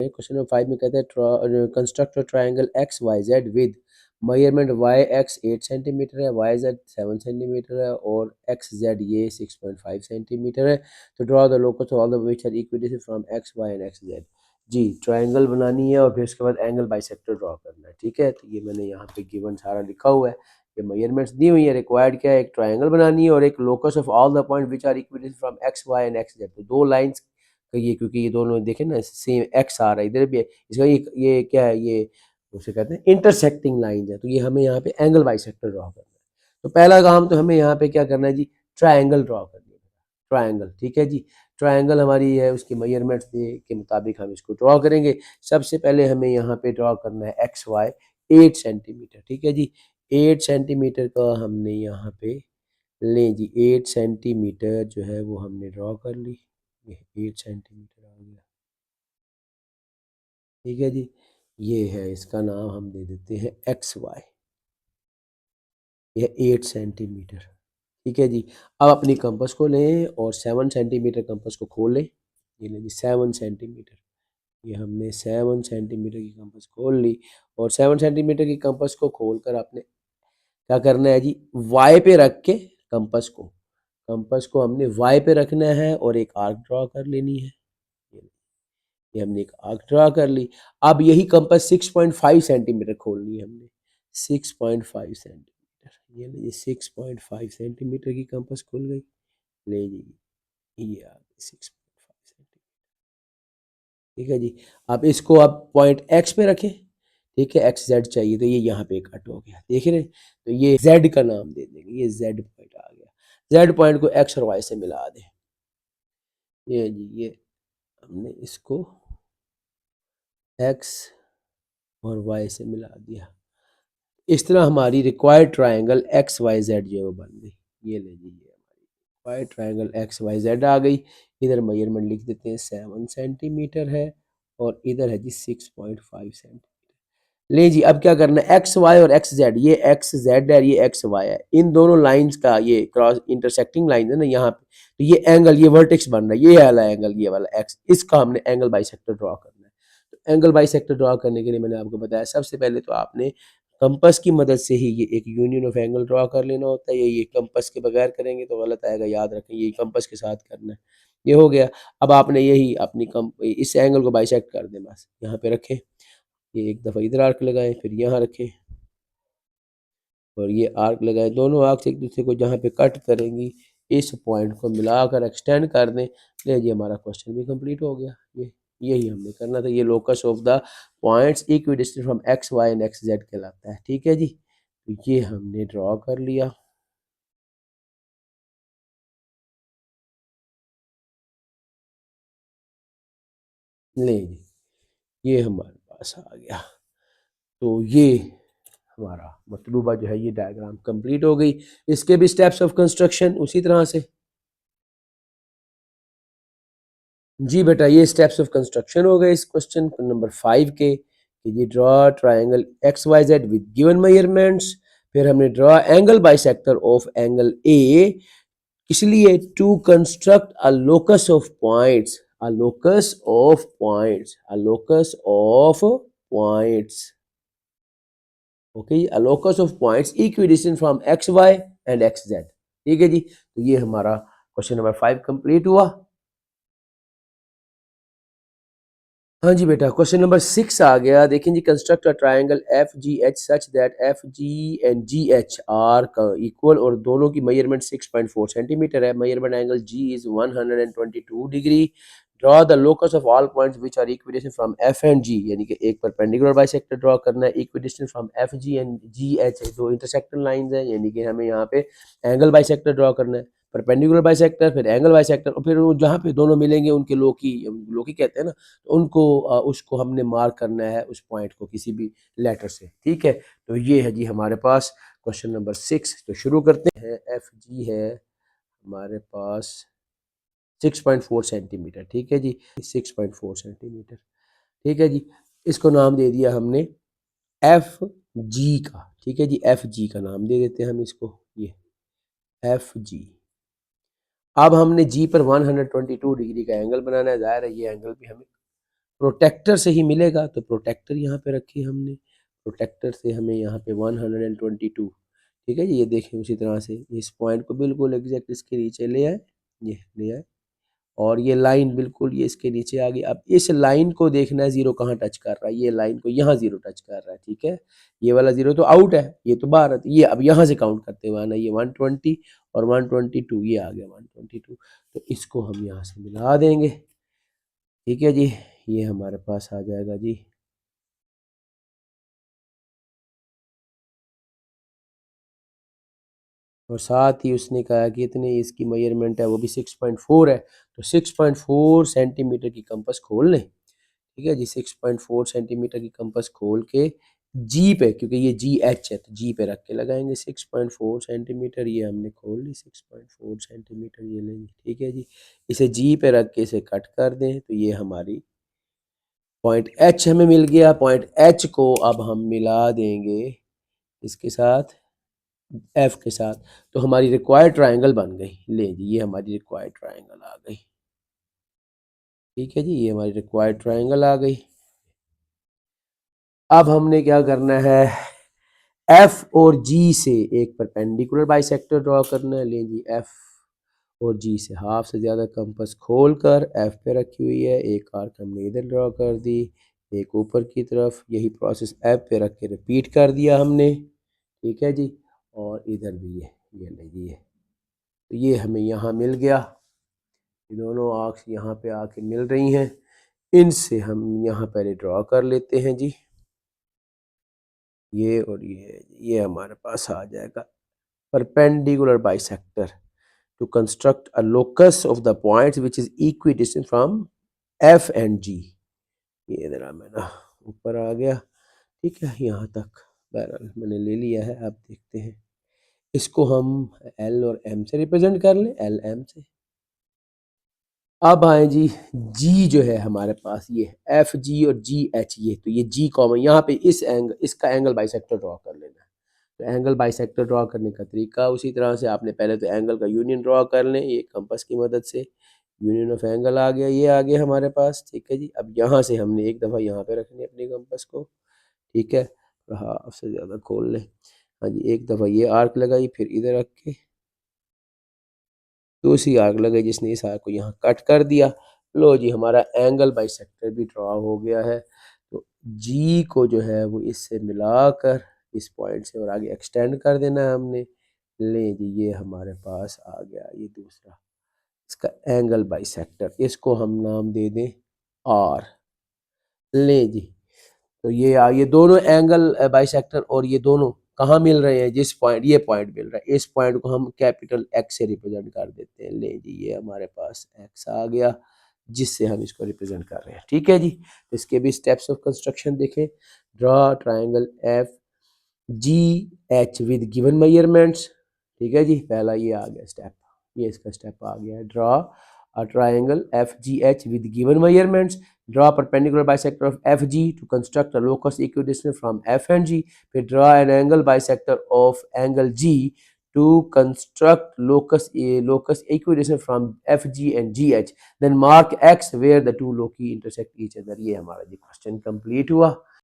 Question number 5 में कहता है construct a triangle X Y Z with measurement Y X 8 centimetre है, Y Z 7 centimetre है और एक्स जेड ये 6.5 सेंटीमीटर है। तो draw the locus of all the which are equidistant from X Y and X Z. जी triangle बनानी है और फिर उसके बाद एंगल बाइसेक्टर ड्रॉ करना है। ठीक है, तो ये मैंने यहाँ पे गिवन सारा लिखा हुआ है, ये मेजरमेंट्स दी हुई है। रिक्वायर्ड क्या है, एक ट्रायंगल बनानी है और एक locus of all the point which are equidistant from X Y and X Z. तो दो लाइंस ये, क्योंकि ये दोनों देखें ना सेम एक्स आ रहा है, इधर भी है, इसका ये क्या है, ये उसे कहते हैं इंटरसेक्टिंग लाइन है। तो ये हमें यहाँ पे एंगल बाइसेक्टर ड्रॉ करना है। तो पहला काम तो हमें यहाँ पे क्या करना है जी, ट्रायंगल ड्रॉ करनी है। ट्रायंगल, ठीक है जी, ट्रायंगल हमारी है, उसकी मेजरमेंट्स के मुताबिक हम इसको ड्रॉ करेंगे। सबसे पहले हमें यहाँ पे ड्रॉ करना है एक्स वाई 8 सेंटीमीटर। ठीक है जी, 8 सेंटीमीटर का हमने यहाँ पे लें जी, 8 सेंटीमीटर जो है वो हमने ड्रॉ कर ली। ये 8 सेंटीमीटर आ गया। ठीक है जी, ये है, इसका नाम हम दे देते हैं एक्स वाई, यह 8 सेंटीमीटर। ठीक है जी, अब अपनी कंपास को लें और 7 सेंटीमीटर कंपास को खोल लें। ये लें जी 7 सेंटीमीटर, ये हमने 7 सेंटीमीटर की कंपास खोल ली और 7 सेंटीमीटर की कंपास को खोल कर आपने क्या करना है जी, वाई पे रख के कंपास को हमने वाई पे रखना है और एक आर्क ड्रॉ कर लेनी है। ये हमने एक आर्क ड्रा कर ली। अब यही कंपास 6.5 सेंटीमीटर खोलनी है हमने, 6.5 सेंटीमीटर। ये लीजिए 6.5 सेंटीमीटर की कंपास खुल गई। ले जी, ये आ गई 6.5 सेंटीमीटर। ठीक है जी, अब इसको आप पॉइंट एक्स पे रखें। ठीक है, एक्स जेड चाहिए तो ये यहाँ पे कट हो गया, देख रहे हैं, तो ये जेड का नाम दे देंगे, ये जेड पॉइंट आ गया। जेड पॉइंट को एक्स और वाई से मिला दें। ये जी, ये हमने इसको एक्स और वाई से मिला दिया। इस तरह हमारी required triangle X Y Z जो है वो बन गई। ये ले लीजिए, हमारी required triangle X Y Z आ गई। इधर मेजरमेंट लिख देते हैं 7 सेंटीमीटर है और इधर है जी 6.5 सेंटीमीटर। ले जी, अब क्या करना है, एक्स वाई और एक्स जेड, ये एक्स जेड है, ये एक्स वाई है, इन दोनों लाइंस का ये क्रॉस इंटरसेक्टिंग लाइन है ना यहाँ पे, तो ये एंगल, ये वर्टेक्स बन रहा है, ये वाला एंगल, ये वाला एक्स, इसका हमने एंगल बाइसेक्टर ड्रॉ करना है। तो एंगल बाइसेक्टर ड्रॉ करने के लिए मैंने आपको बताया, सबसे पहले तो आपने कंपास की मदद से ही ये एक यूनियन ऑफ एंगल ड्रॉ कर लेना होता है। ये कंपास के बगैर करेंगे तो गलत आएगा, याद रखें, ये कंपास के साथ करना है। ये हो गया। अब आपने यही अपनी इस एंगल को बाइसेक्ट कर दें, बस यहाँ पे रखें, ये एक दफ़ा इधर आर्क लगाएं, फिर यहाँ रखें और ये आर्क लगाएं। दोनों आर्क से एक दूसरे को जहाँ पे कट करेंगी इस पॉइंट को मिलाकर एक्सटेंड कर दें। ले जी, हमारा क्वेश्चन भी कंप्लीट हो गया। ये यही हमने करना था। ये locus of the points equidistant from X Y and X Z कहलाता है। ठीक है जी, तो ये हमने ड्रॉ कर लिया। ले जी, ये हमारे पास आ गया। तो ये हमारा मतलूबा जो है ये डायग्राम कंप्लीट हो गई। इसके भी स्टेप्स ऑफ कंस्ट्रक्शन उसी तरह से। जी बेटा, ये स्टेप्स ऑफ कंस्ट्रक्शन हो गए इस क्वेश्चन नंबर 5 के, कि ये draw triangle X Y Z with given measurements. फिर हमने draw angle bisector of angle A, इसलिए to construct a locus of points, a locus of points, a locus of points, okay, a locus of points equidistant from X Y and X Z. ठीक है जी, तो ये हमारा question number 5 complete हुआ। हाँ जी बेटा, question number 6 आ गया। देखें जी, construct a triangle F G H such that F G and G H are equal, और दोनों की मेजरमेंट 6.4 सेंटीमीटर है। Measurement angle G is 122 degree. Draw the locus of all points which are equidistant from F and G, यानी कि एक perpendicular bisector draw करना है, equidistant from F G and G H, दो इंटरसेक्टिंग लाइंस हैं, यानी कि हमें यहाँ पे एंगल बाइसेक्टर ड्रॉ करना है, परपेंडिकुलर बाइसेक्टर, फिर एंगल बाइसेक्टर, और फिर वो जहाँ पे दोनों मिलेंगे उनके लोकी, लोकी कहते हैं ना, तो उनको उसको हमने मार्क करना है उस पॉइंट को किसी भी लेटर से। ठीक है, तो ये है जी हमारे पास क्वेश्चन नंबर 6। तो शुरू करते हैं। एफ जी है हमारे पास 6.4 सेंटीमीटर। ठीक है जी, 6.4 सेंटीमीटर। ठीक है जी, इसको नाम दे दिया हमने एफ जी का। ठीक है जी, एफ जी का नाम दे देते हैं हम इसको, ये एफ जी। अब हमने जी पर 122 डिग्री का एंगल बनाना है। ज़ाहिर है ये एंगल भी हमें प्रोटेक्टर से ही मिलेगा, तो प्रोटेक्टर यहाँ पे रखी हमने। प्रोटेक्टर से हमें यहाँ पे 122, ठीक है जी। ये देखें उसी तरह से इस पॉइंट को बिल्कुल एग्जैक्ट इसके नीचे ले आए, ये ले आए, और ये लाइन बिल्कुल ये इसके नीचे आ गई। अब इस लाइन को देखना है जीरो कहाँ टच कर रहा है, ये लाइन को यहाँ जीरो टच कर रहा है, ठीक है। ये वाला जीरो तो आउट है, ये तो बाहर है, तो ये अब यहाँ से काउंट करते हुए आना, ये 120 और 122, ये आ गया 122, तो इसको हम यहाँ से मिला देंगे, ठीक है जी। ये हमारे पास आ जाएगा जी। और साथ ही उसने कहा कि इतनी इसकी मेजरमेंट है, वो भी 6.4 है, तो 6.4 सेंटीमीटर की कंपास खोल लें, ठीक है जी। 6.4 सेंटीमीटर की कंपास खोल के जी पे, क्योंकि ये जी एच है, तो जी पे रख के लगाएंगे 6.4 सेंटीमीटर। ये हमने खोल ली 6.4 सेंटीमीटर, ये लेंगे, ठीक है जी। इसे जी पे रख के इसे कट कर दें, तो ये हमारी पॉइंट एच हमें मिल गया। पॉइंट एच को अब हम मिला देंगे इसके साथ, एफ के साथ, तो हमारी रिक्वायर्ड ट्रायंगल बन गई। ले जी, ये हमारी रिक्वायर्ड ट्रायंगल आ गई, ठीक है जी। ये हमारी रिक्वायर्ड ट्रायंगल आ गई। अब हमने क्या करना है, एफ और जी से एक परपेंडिकुलर बाइसेक्टर ड्रॉ करना है। ले जी, एफ और जी से हाफ से ज़्यादा कंपास खोल कर एफ पे रखी हुई है, एक आर्क हमने इधर ड्रॉ कर दी, एक ऊपर की तरफ। यही प्रोसेस एफ पे रख के रिपीट कर दिया हमने, ठीक है जी। और इधर भी ये ले जी, तो ये हमें यहाँ मिल गया। ये दोनों आर्क्स यहाँ पे आके मिल रही हैं, इनसे हम यहाँ पहले ड्रॉ कर लेते हैं जी। ये और ये हमारे पास आ जाएगा perpendicular bisector to construct a locus of the points which is equidistant from F and G. ये जरा मैं ना ऊपर आ गया, ठीक है, यहाँ तक बहरहाल मैंने ले लिया है। अब देखते हैं इसको हम एल और एम से रिप्रेजेंट कर लें, एल एम से। अब आए जी, जी जो है हमारे पास ये एफ जी और जी एच, ये तो ये जी कॉमन यहाँ पे इस एंगल, इसका एंगल बाइसेक्टर ड्रॉ कर लेना है। तो एंगल बाइसेक्टर ड्रॉ करने का तरीका उसी तरह से, आपने पहले तो एंगल का यूनियन ड्रॉ कर लें, ये कंपास की मदद से यूनियन ऑफ एंगल आ गया, ये आ गया हमारे पास, ठीक है जी। अब यहाँ से हमने एक दफ़ा यहाँ पे रखनी है अपने कंपास को, ठीक है, हाफ से ज़्यादा खोल लें। हाँ जी, एक दफ़ा ये आर्क लगाई, फिर इधर रख के दूसरी आर्क लगाई जिसने इस आर्क को यहाँ कट कर दिया। लो जी, हमारा एंगल बाइसेक्टर भी ड्रॉ हो गया है। तो जी को जो है वो इससे मिलाकर इस पॉइंट से और आगे एक्सटेंड कर देना है हमने। ले जी, ये हमारे पास आ गया ये दूसरा इसका एंगल बाइसेक्टर, इसको हम नाम दे दें आर। ले जी, तो ये दोनों एंगल बाइसेक्टर और ये दोनों कहाँ मिल रहे हैं, जिस पॉइंट, ये पॉइंट मिल रहा है, इस पॉइंट को हम कैपिटल एक्स से रिप्रेजेंट कर देते हैं। ले जी, ये हमारे पास एक्स आ गया जिससे हम इसको रिप्रेजेंट कर रहे हैं, ठीक है जी। तो इसके भी स्टेप्स ऑफ कंस्ट्रक्शन देखें। Draw triangle F G H with given measurements, ठीक है जी, पहला ये आ गया स्टेप, ये इसका स्टेप आ गया। Draw a triangle FGH with given measurements. Draw a perpendicular bisector of FG to construct a locus equidistant from F and G. फिर draw an angle bisector of angle G to construct locus equidistant from FG and GH. Then mark X where the two loci intersect each other. ये हमारा जी question complete हुआ।